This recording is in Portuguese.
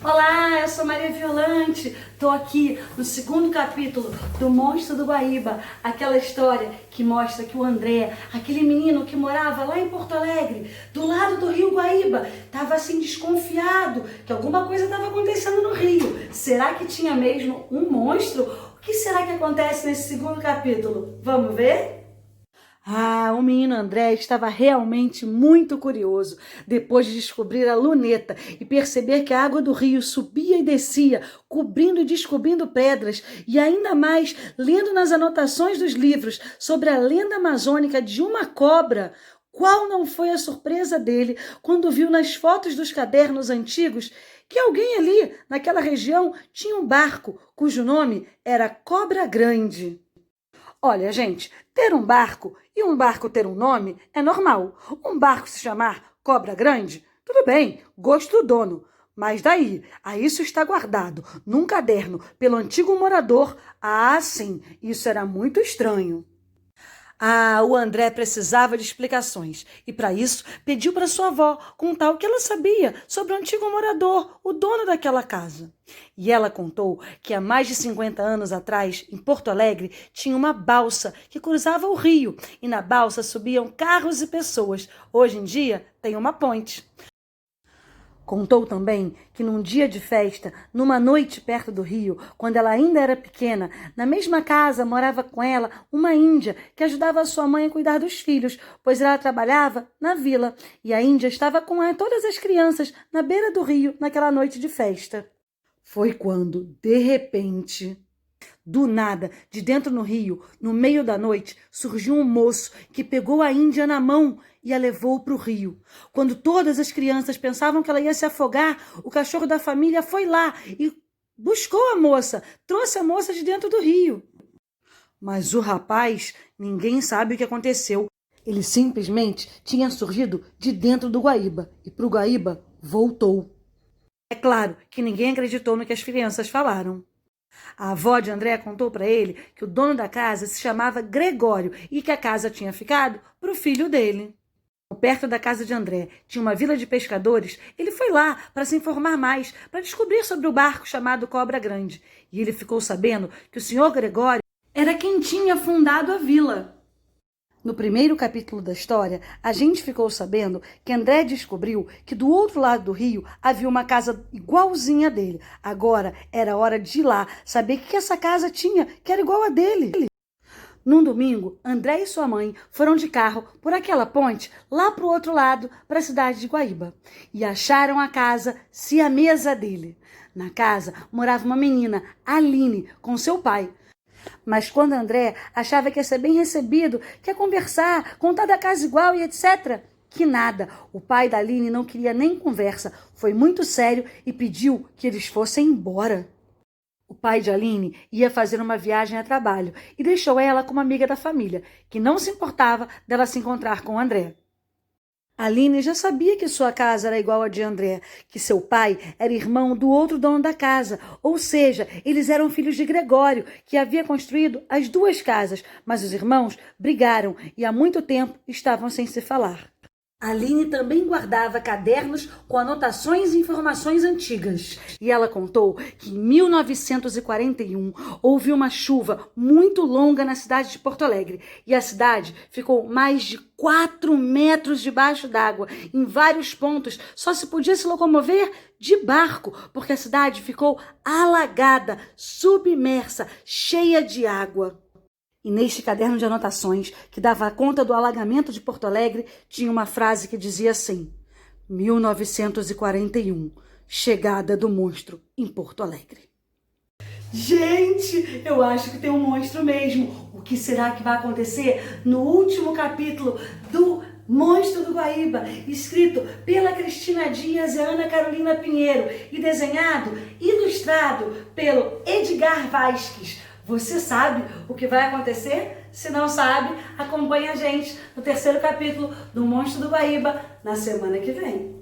Olá, eu sou Maria Violante, tô aqui no segundo capítulo do Monstro do Guaíba, aquela história que mostra que o André, aquele menino que morava lá em Porto Alegre, do lado do rio Guaíba, estava assim desconfiado que alguma coisa estava acontecendo no rio. Será que tinha mesmo um monstro? O que será que acontece nesse segundo capítulo? Vamos ver? O menino André estava realmente muito curioso depois de descobrir a luneta e perceber que a água do rio subia e descia, cobrindo e descobrindo pedras, e ainda mais lendo nas anotações dos livros sobre a lenda amazônica de uma cobra. Qual não foi a surpresa dele quando viu nas fotos dos cadernos antigos que alguém ali, naquela região, tinha um barco cujo nome era Cobra Grande. Olha, gente, ter um barco e um barco ter um nome é normal. Um barco se chamar Cobra Grande, tudo bem, gosto do dono. Mas daí, a isso está guardado num caderno pelo antigo morador, sim, isso era muito estranho. O André precisava de explicações e, para isso, pediu para sua avó contar o que ela sabia sobre o antigo morador, o dono daquela casa. E ela contou que há mais de 50 anos atrás, em Porto Alegre, tinha uma balsa que cruzava o rio e na balsa subiam carros e pessoas. Hoje em dia, tem uma ponte. Contou também que num dia de festa, numa noite perto do rio, quando ela ainda era pequena, na mesma casa morava com ela uma índia que ajudava a sua mãe a cuidar dos filhos, pois ela trabalhava na vila e a índia estava com todas as crianças na beira do rio naquela noite de festa. Foi quando, de repente, do nada, de dentro no rio, no meio da noite, surgiu um moço que pegou a índia na mão e a levou para o rio. Quando todas as crianças pensavam que ela ia se afogar, o cachorro da família foi lá e buscou a moça, trouxe a moça de dentro do rio. Mas o rapaz, ninguém sabe o que aconteceu. Ele simplesmente tinha surgido de dentro do Guaíba e para o Guaíba voltou. É claro que ninguém acreditou no que as crianças falaram. A avó de André contou para ele que o dono da casa se chamava Gregório e que a casa tinha ficado para o filho dele. Perto da casa de André tinha uma vila de pescadores. Ele foi lá para se informar mais, para descobrir sobre o barco chamado Cobra Grande. E ele ficou sabendo que o senhor Gregório era quem tinha fundado a vila. No primeiro capítulo da história, a gente ficou sabendo que André descobriu que do outro lado do rio havia uma casa igualzinha dele. Agora era hora de ir lá saber o que essa casa tinha, que era igual a dele. Num domingo, André e sua mãe foram de carro por aquela ponte lá para o outro lado, para a cidade de Guaíba, e acharam a casa siamesa dele. Na casa morava uma menina, Aline, com seu pai. Mas quando André achava que ia ser bem recebido, que ia conversar, contar da casa igual e etc., que nada. O pai da Aline não queria nem conversa, foi muito sério e pediu que eles fossem embora. O pai de Aline ia fazer uma viagem a trabalho e deixou ela com uma amiga da família, que não se importava dela se encontrar com André. Aline já sabia que sua casa era igual a de André, que seu pai era irmão do outro dono da casa, ou seja, eles eram filhos de Gregório, que havia construído as duas casas, mas os irmãos brigaram e há muito tempo estavam sem se falar. Aline também guardava cadernos com anotações e informações antigas. E ela contou que em 1941 houve uma chuva muito longa na cidade de Porto Alegre. E a cidade ficou mais de 4 metros debaixo d'água. Em vários pontos só se podia se locomover de barco, porque a cidade ficou alagada, submersa, cheia de água. E neste caderno de anotações, que dava conta do alagamento de Porto Alegre, tinha uma frase que dizia assim: 1941, chegada do monstro em Porto Alegre. Gente, eu acho que tem um monstro mesmo. O que será que vai acontecer no último capítulo do Monstro do Guaíba, escrito pela Cristina Dias e Ana Carolina Pinheiro e desenhado, ilustrado pelo Edgar Vasques. Você sabe o que vai acontecer? Se não sabe, acompanhe a gente no terceiro capítulo do Monstro do Guaíba na semana que vem.